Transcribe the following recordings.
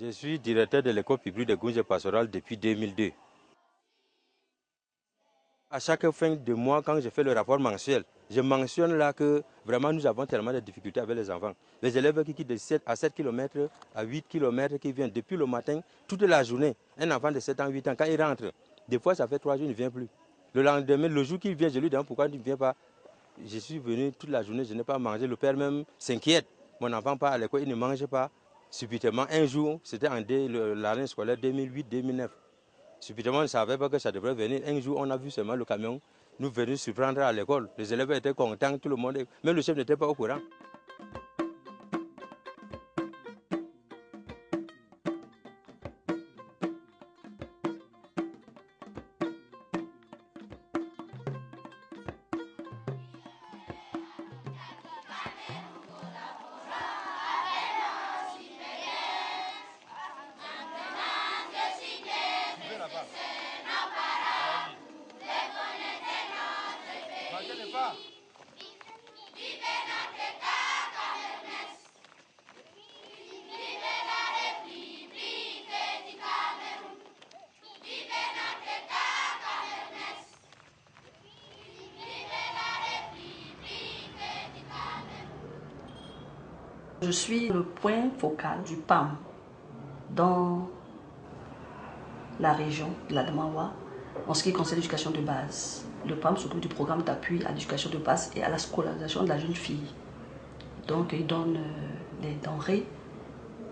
Je suis directeur de l'école publique de Gounge Pastoral depuis 2002. À chaque fin de mois, quand je fais le rapport mensuel, je mentionne là que vraiment nous avons tellement de difficultés avec les enfants. Les élèves qui quittent de 7 à 7 km, à 8 km, qui viennent depuis le matin, toute la journée. Un enfant de 7 ans, 8 ans, quand il rentre, des fois ça fait 3 jours, il ne vient plus. Le lendemain, le jour qu'il vient, je lui demande pourquoi il ne vient pas. Je suis venu toute la journée, je n'ai pas mangé. Le père même s'inquiète. Mon enfant part à l'école, il ne mange pas. Subitement, un jour, c'était en l'année scolaire 2008-2009. Subitement, on ne savait pas que ça devrait venir. Un jour, on a vu seulement le camion nous venir surprendre à l'école. Les élèves étaient contents, tout le monde, même le chef n'était pas au courant. Je suis le point focal du PAM dans la région de l'Adamawa en ce qui concerne l'éducation de base. Le PAM s'occupe du programme d'appui à l'éducation de base et à la scolarisation de la jeune fille. Donc, il donne des denrées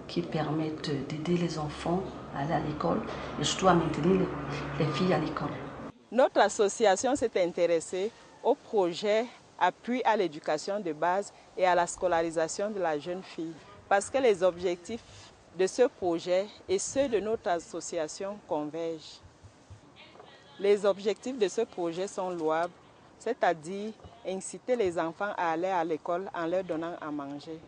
qui permettent d'aider les enfants à aller à l'école et surtout à maintenir les filles à l'école. Notre association s'est intéressée au projet appui à l'éducation de base et à la scolarisation de la jeune fille parce que les objectifs de ce projet et ceux de notre association convergent. Les objectifs de ce projet sont louables, c'est-à-dire inciter les enfants à aller à l'école en leur donnant à manger.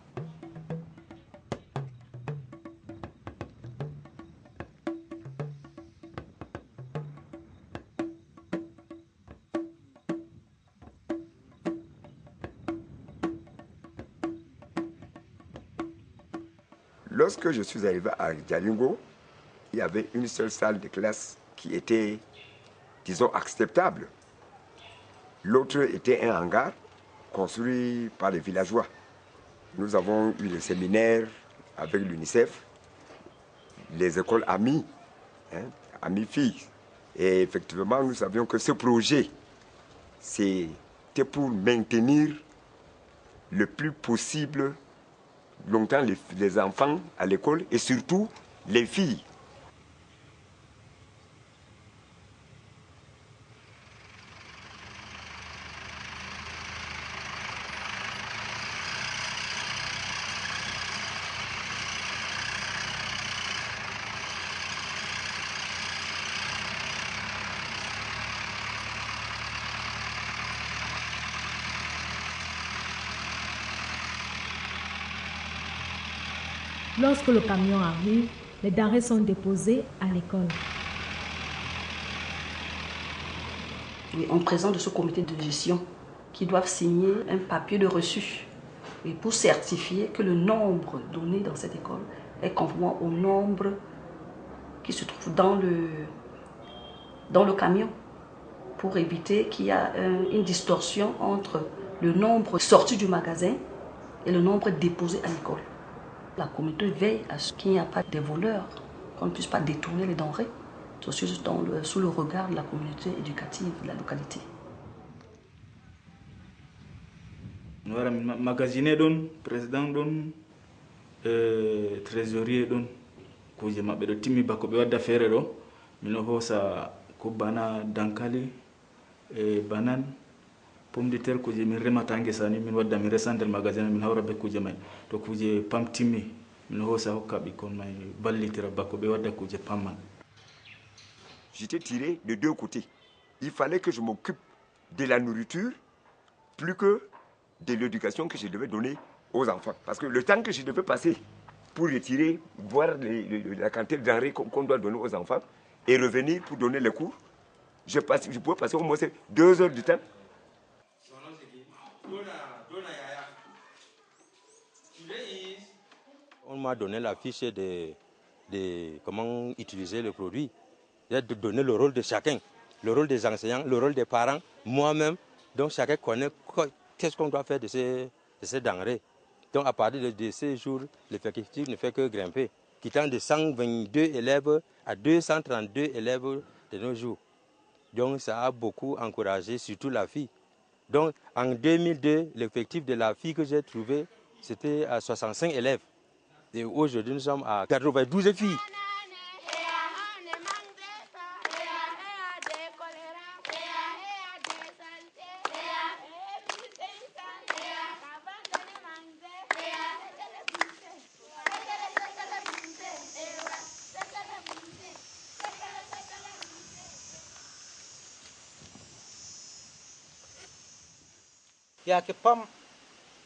Lorsque je suis arrivé à Djalingo, il y avait une seule salle de classe qui était, disons, acceptable. L'autre était un hangar construit par les villageois. Nous avons eu des séminaires avec l'UNICEF, les écoles amies, amies filles. Et effectivement, nous savions que ce projet, c'était pour maintenir le plus possible longtemps les enfants à l'école et surtout les filles. Lorsque le camion arrive, les denrées sont déposées à l'école. En présence de ce comité de gestion, qui doivent signer un papier de reçu et pour certifier que le nombre donné dans cette école est conforme au nombre qui se trouve dans le camion, pour éviter qu'il y ait une distorsion entre le nombre sorti du magasin et le nombre déposé à l'école. La communauté veille à ce qu'il n'y ait pas de voleurs, qu'on ne puisse pas détourner les denrées, aussi sous le regard de la communauté éducative de la localité. Voilà, magasinier don, président don, trésorier don, kuje mabbe do timmi bako be wadda fere do, mino hosa ko bana dankali e banane pomme de terre kuje min remata ngesani min wadda mi resande magasin min hawra be kuje may to kuje pam timmi min hosa hokka bikkon may ballitira bako be wadda kuje pamman. J'étais tiré de deux côtés. Il fallait que je m'occupe de la nourriture plus que de l'éducation que je devais donner aux enfants. Parce que le temps que je devais passer pour retirer, voir la quantité de denrées qu'on doit donner aux enfants et revenir pour donner les cours, je pouvais passer au moins 2 heures du temps. On m'a donné la fiche de comment utiliser le produit. J'ai de donner le rôle de chacun, le rôle des enseignants, le rôle des parents, moi-même. Donc chacun connaît qu'est-ce qu'on doit faire de ces denrées. Donc à partir de ces jours, l'effectif ne fait que grimper, quittant de 122 élèves à 232 élèves de nos jours. Donc ça a beaucoup encouragé, surtout la fille. Donc en 2002, l'effectif de la fille que j'ai trouvé, c'était à 65 élèves. Et aujourd'hui, nous sommes à 92 filles. yake pam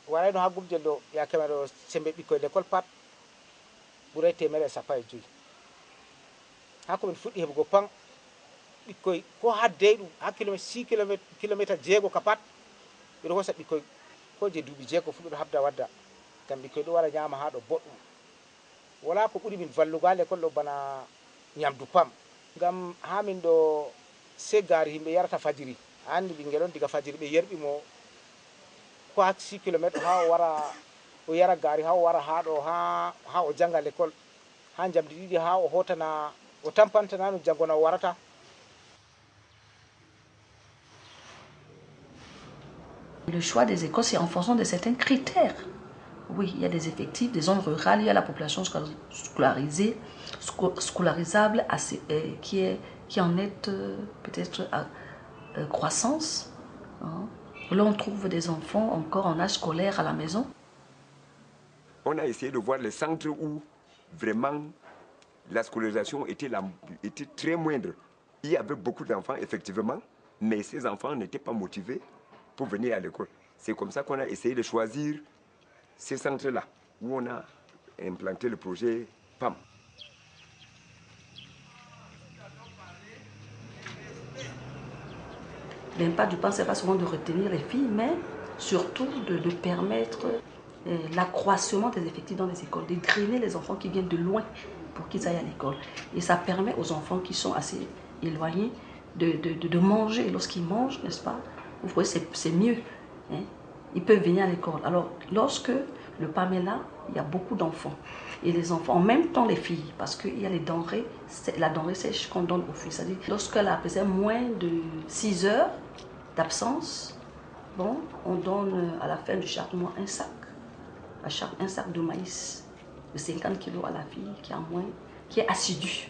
warayno ha gubjel ɗo yake meɗo sembe ɓikkoye l'école pat ɓuuray temere sappo e joyi ha komin fuɗɗi heɓugo pam ɓikkoye ko ha deyɗum ha 6 kilométre jeego ka pat ɓeɗo hosa ɓikkoye ko je duuɓi jeego fu ɓeɗo habda wadda ngam ɓikkoye ɗo wara ñama ha ɗo boɗɗum wala ko ɓuuri min vallugo ha l'école ɗo bana ñamdu pam ngam ha min ɗo se gaari yimɓe yarata fajiri andi ɓinguel on diga fajiri ɓe yerɓimo ko 6 kilométre ha o wara o yara gaari ha o wara ha ɗo ha o janga l'école ha jamdi ɗiɗi ha o hotana o tampantana no jangona o warata. Le choix des écoles, c'est en fonction de certains critères. Oui, il y a des effectifs, des zones rurales, il y a la population scolarisable qui en est peut-être à croissance. Hein. Là, on trouve des enfants encore en âge scolaire à la maison. On a essayé de voir les centres où vraiment la scolarisation était très moindre. Il y avait beaucoup d'enfants, effectivement, mais ces enfants n'étaient pas motivés pour venir à l'école. C'est comme ça qu'on a essayé de choisir ces centres-là, où on a implanté le projet PAM. L'impact du PAM, ce n'est pas seulement de retenir les filles, mais surtout de permettre l'accroissement des effectifs dans les écoles, de drainer les enfants qui viennent de loin pour qu'ils aillent à l'école. Et ça permet aux enfants qui sont assez éloignés de manger. Lorsqu'ils mangent, n'est-ce pas, vous voyez, c'est mieux. Hein? Ils peuvent venir à l'école. Alors, lorsque le PAM est là, il y a beaucoup d'enfants. Et les enfants, en même temps les filles, parce qu'il y a les denrées, la denrée sèche qu'on donne aux filles. C'est-à-dire, lorsqu'elle a pesé moins de 6 heures d'absence, bon, on donne à la fin de chaque mois un sac. Un sac de maïs de 50 kilos à la fille qui est assidue.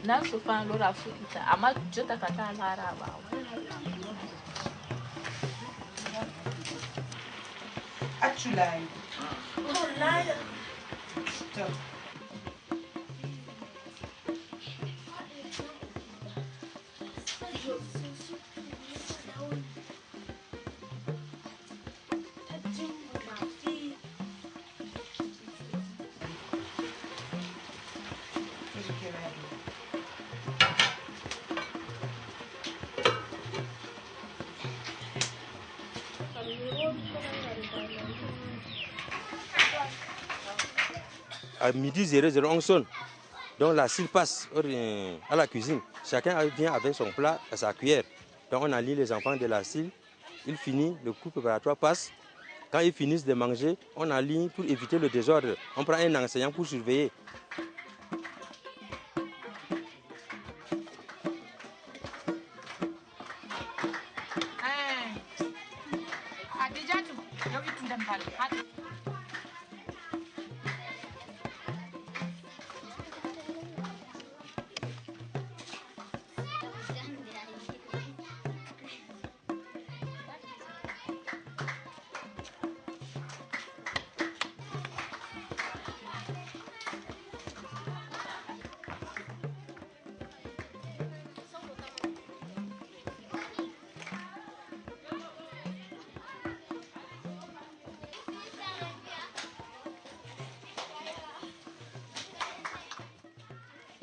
Na su fan lura fuita amma jota ka ta lara ba Achulai. Oh, nada. À midi 00, on sonne. Donc la cible passe à la cuisine. Chacun vient avec son plat et sa cuillère. Donc on allie les enfants de la cible. Il finit, le coup préparatoire passe. Quand ils finissent de manger, on aligne pour éviter le désordre. On prend un enseignant pour surveiller.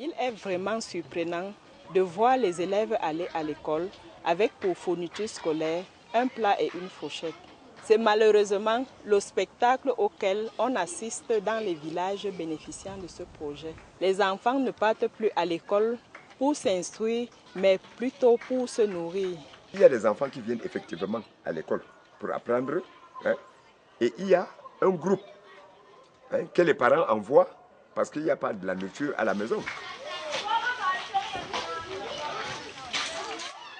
Il est vraiment surprenant de voir les élèves aller à l'école avec pour fourniture scolaire un plat et une fourchette. C'est malheureusement le spectacle auquel on assiste dans les villages bénéficiant de ce projet. Les enfants ne partent plus à l'école pour s'instruire, mais plutôt pour se nourrir. Il y a des enfants qui viennent effectivement à l'école pour apprendre, hein, et il y a un groupe, hein, que les parents envoient parce qu'il n'y a pas de la nourriture à la maison.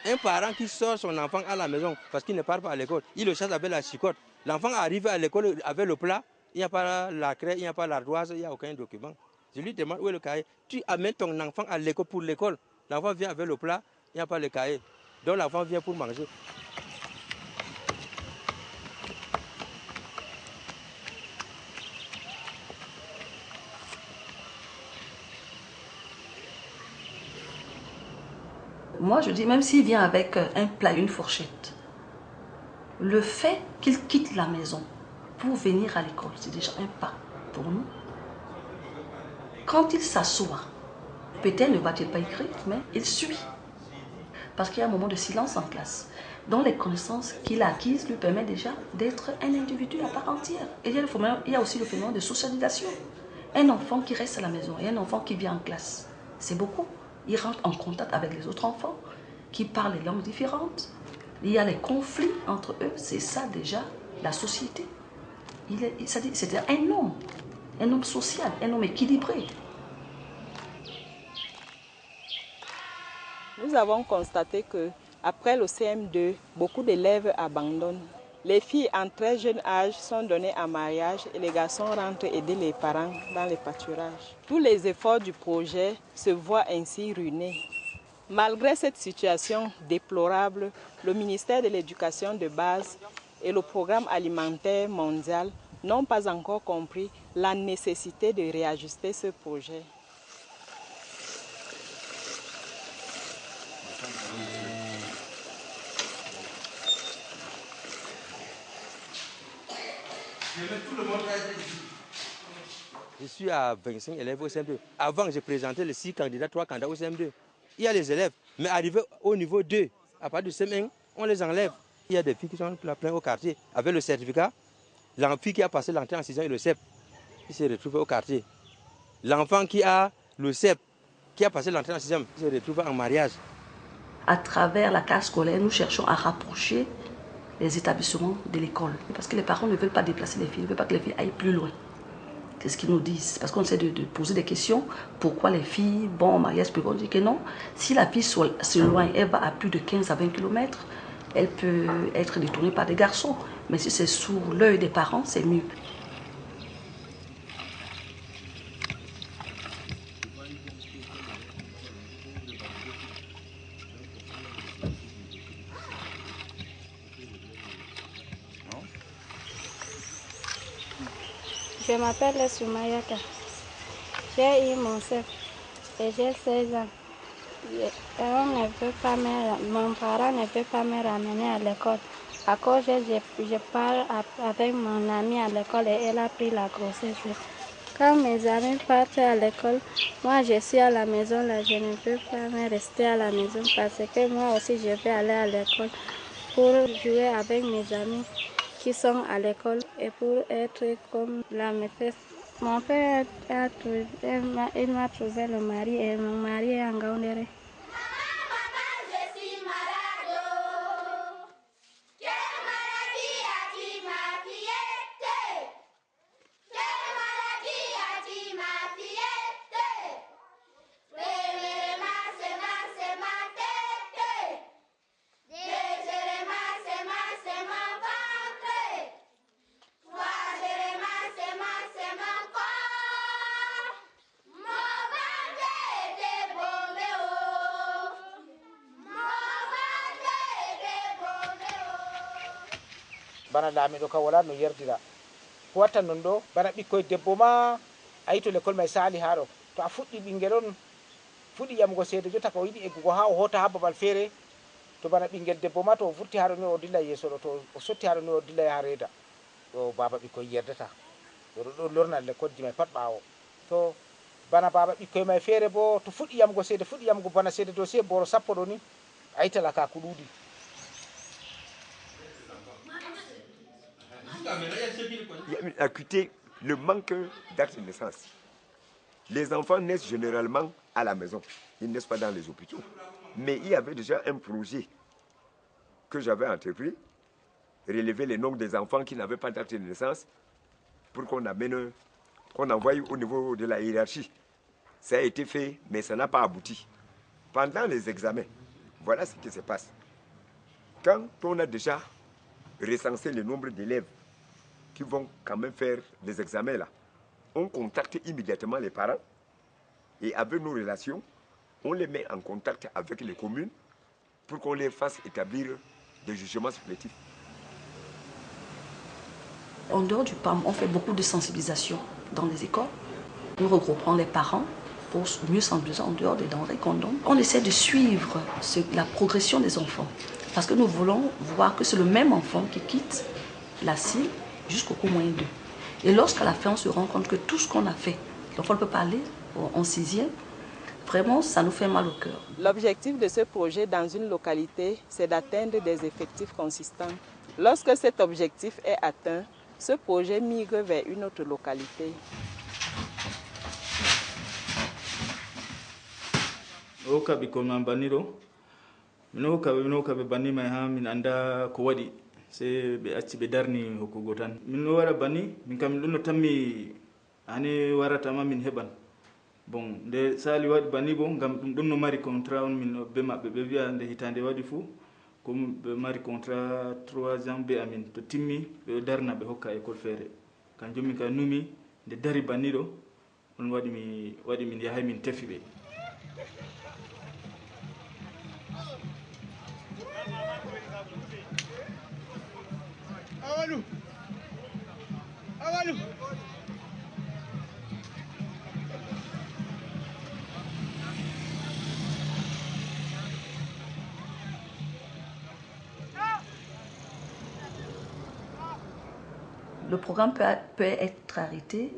Un parent qui sort son enfant à la maison parce qu'il ne part pas à l'école, il le chasse avec la chicotte. L'enfant arrive à l'école avec le plat, il n'y a pas la craie, il n'y a pas l'ardoise, il n'y a aucun document. Je lui demande où est le cahier. Tu amènes ton enfant à l'école pour l'école. L'enfant vient avec le plat, il n'y a pas le cahier. Donc l'enfant vient pour manger. Moi, je dis, même s'il vient avec un plat, une fourchette, le fait qu'il quitte la maison pour venir à l'école, c'est déjà un pas pour nous. Quand il s'assoit, peut-être ne va-t-il pas écrire, mais il suit. Parce qu'il y a un moment de silence en classe, dont les connaissances qu'il a acquises lui permettent déjà d'être un individu à part entière. Et il y a aussi le phénomène de socialisation. Un enfant qui reste à la maison et un enfant qui vient en classe, c'est beaucoup. Ils rentrent en contact avec les autres enfants qui parlent des langues différentes. Il y a les conflits entre eux. C'est ça déjà, la société. C'est un homme social, un homme équilibré. Nous avons constaté qu'après le CM2, beaucoup d'élèves abandonnent. Les filles en très jeune âge sont données en mariage et les garçons rentrent aider les parents dans les pâturages. Tous les efforts du projet se voient ainsi ruinés. Malgré cette situation déplorable, le ministère de l'Éducation de base et le Programme alimentaire mondial n'ont pas encore compris la nécessité de réajuster ce projet. Je suis à 25 élèves au CM2. Avant, j'ai présenté les 6 candidats, 3 candidats au CM2. Il y a les élèves, mais arrivé au niveau 2, à partir du CM1, on les enlève. Il y a des filles qui sont plein au quartier avec le certificat. L'enfant qui a passé l'entrée en 6 ans et le CEP, il s'est retrouvé au quartier. L'enfant qui a le CEP, qui a passé l'entrée en 6e, il s'est retrouvé en mariage. À travers la case scolaire, nous cherchons à rapprocher les établissements de l'école. Parce que les parents ne veulent pas déplacer les filles, ils ne veulent pas que les filles aillent plus loin. C'est ce qu'ils nous disent. Parce qu'on essaie de poser des questions. Pourquoi les filles vont en mariage? Puis on dit que non. Si la fille s'éloigne, elle va à plus de 15 à 20 km, elle peut être détournée par des garçons. Mais si c'est sous l'œil des parents, c'est mieux. Je m'appelle Soumayaka. J'ai eu mon CEP et j'ai 16 ans. Mon parent ne peut pas me ramener à l'école. À cause, je pars avec mon amie à l'école et elle a pris la grossesse. Quand mes amis partent à l'école, moi je suis à la maison, là, je ne peux pas me rester à la maison parce que moi aussi je vais aller à l'école pour jouer avec mes amis qui sont à l'école et pour être comme la maîtresse. Mon père il m'a trouvé le mari et mon mari est en Gaoundéré. bana laamiɗo kam wala no yerdira ko watta non ɗo bana ɓikkoye debbo ma a yi to l'école may sali ha ɗo to a fuɗɗi ɓinguel on fuɗɗi ƴamugo seede jotta ko yiɗi eggugo ha o hota ha babal feere to bana ɓinguel debbo ma to o vurti haɗo ni o dilla yeeso ɗo to o sotti haɗo ni o dilla ha reeda ɗo baba ɓikkoye yerdata oɗo ɗo lorna l'école ji may pat ɓawo to bana baba ɓikkoye may feere bo to fuɗɗi ƴamugo seede fuɗɗi ƴamugo bana seede dow se boro sappo ɗo ni a yitala ka ko ɗuuɗi il y a une acuité, le manque d'actes de naissance. Les enfants naissent généralement à la maison, ils ne naissent pas dans les hôpitaux. Mais il y avait déjà un projet que j'avais entrepris, relever le nombre des enfants qui n'avaient pas d'acte de naissance pour qu'on envoie au niveau de la hiérarchie. Ça a été fait, mais ça n'a pas abouti. Pendant les examens, voilà ce qui se passe. Quand on a déjà recensé le nombre d'élèves qui vont quand même faire les examens là, on contacte immédiatement les parents et avec nos relations, on les met en contact avec les communes pour qu'on les fasse établir des jugements supplétifs. En dehors du PAM, on fait beaucoup de sensibilisation dans les écoles. Nous regroupons les parents pour mieux sensibiliser en dehors des denrées qu'on donne. On essaie de suivre la progression des enfants parce que nous voulons voir que c'est le même enfant qui quitte la CIL jusqu'au cours moyen 2. Et lorsqu'à la fin, on se rend compte que tout ce qu'on a fait, l'enfant ne peut pas aller en 6e, vraiment, ça nous fait mal au cœur. L'objectif de ce projet dans une localité, c'est d'atteindre des effectifs consistants. Lorsque cet objectif est atteint, ce projet migre vers une autre localité. Okabi kono baniro mino kabe bani mai ha min anda ko wadi se be acci be darni hokkugo tan min wara bani min kam ɗum no tammi ani warata ma min heban bon nde sali wadi bani bo ngam ɗum no mari contrat on min be mabbe be wi'a nde hitande wadi fu ko be mari contrat 3 ans be amin to timmi be darna be hokka école fere kanjum min ka numi nde dari bani do on wadi min yahay min tefi be. Le programme peut être arrêté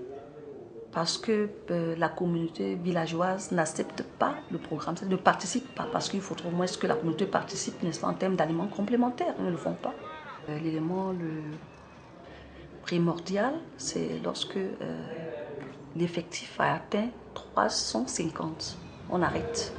parce que la communauté villageoise n'accepte pas le programme, ne participe pas, parce qu'il faut au moins que la communauté participe, n'est-ce pas, en termes d'aliments complémentaires. Ils ne le font pas. L'élément le primordial, c'est lorsque l'effectif a atteint 350. On arrête.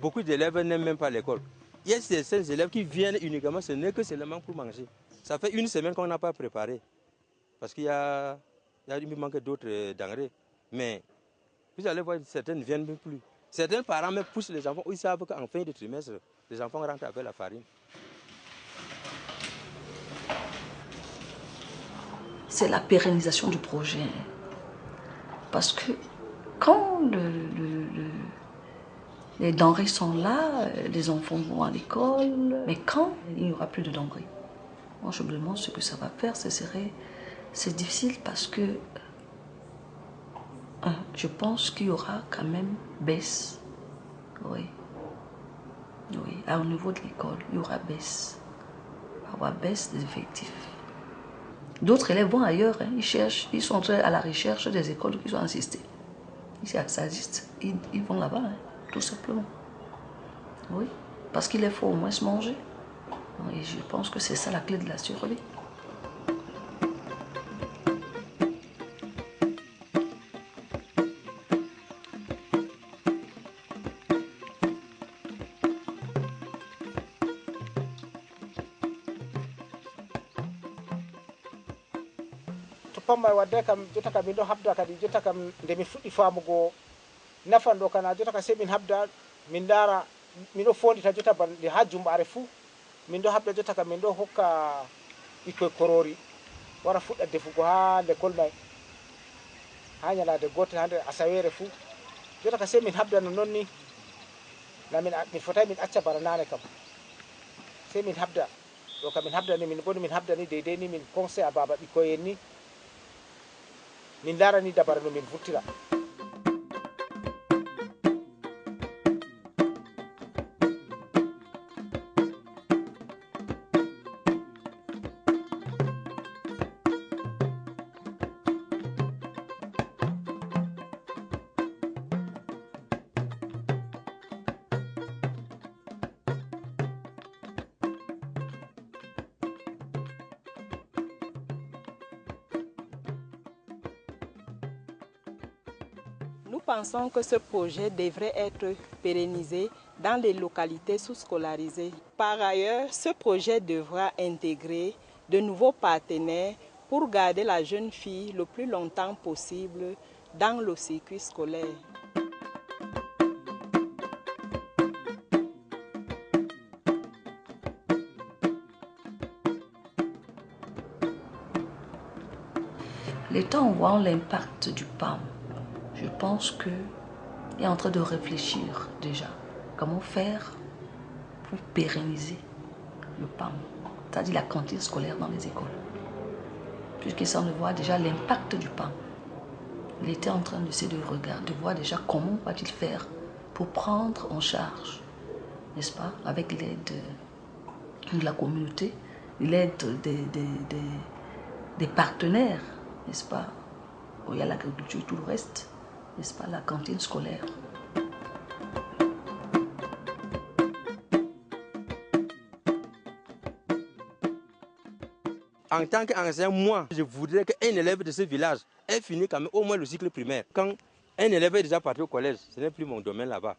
Beaucoup d'élèves n'aiment même pas l'école. Il y a ces élèves qui viennent uniquement, ce n'est que seulement pour manger. Ça fait une semaine qu'on n'a pas préparé. Parce qu'il il manque d'autres denrées. Mais vous allez voir, certaines ne viennent même plus. Certains parents même poussent les enfants, ils savent qu'en fin de trimestre, les enfants rentrent avec la farine. C'est la pérennisation du projet. Parce que quand les denrées sont là, les enfants vont à l'école, mais quand il n'y aura plus de denrées, moi je me demande ce que ça va faire. C'est difficile parce que je pense qu'il y aura quand même baisse. Oui. Au niveau de l'école, il y aura baisse. Il va y avoir baisse des effectifs. D'autres élèves vont ailleurs, ils sont à la recherche des écoles qui sont assistées. Ici, ça existe, ils vont là-bas, tout simplement. Oui, parce qu'il faut au moins se manger. Et je pense que c'est ça la clé de la survie. pamma wadde kam jotta kam miɗo habda kadi jotta kam nde mi fuɗɗi famugo nafan ɗo kana jotta kam sei min habda min laara miɗo fondita jotta bande ha jumɓare fuu min ɗo habda jotta kam min ɗo hokka ɓikkoye korori wara fuɗɗa defugo ha l'école may ha ñalade gotel ha nder asawere fuu jotta kam sei min habda no noon ni min fotai min acca bana nane kam sei min habda ɗo kam min habdani min boni min habdani deydey ni min conseil a baba ɓikkoye en ni min laarani dabara no min vurtira. Nous pensons que ce projet devrait être pérennisé dans les localités sous-scolarisées. Par ailleurs, ce projet devra intégrer de nouveaux partenaires pour garder la jeune fille le plus longtemps possible dans le circuit scolaire. L'État, en voyant l'impact du PAM, je pense qu'il est en train de réfléchir déjà comment faire pour pérenniser le PAM, c'est-à-dire la cantine scolaire dans les écoles. Puisqu'ils semblent voir déjà l'impact du PAM. Il était en train d'essayer de regarder, de voir déjà comment va-t-il faire pour prendre en charge, n'est-ce pas, avec l'aide de la communauté, l'aide des partenaires, n'est-ce pas, où il y a l'agriculture et tout le reste, n'est-ce pas, la cantine scolaire. En tant qu'enseignant, moi, je voudrais qu'un élève de ce village ait fini quand même au moins le cycle primaire. Quand un élève est déjà parti au collège, ce n'est plus mon domaine là-bas.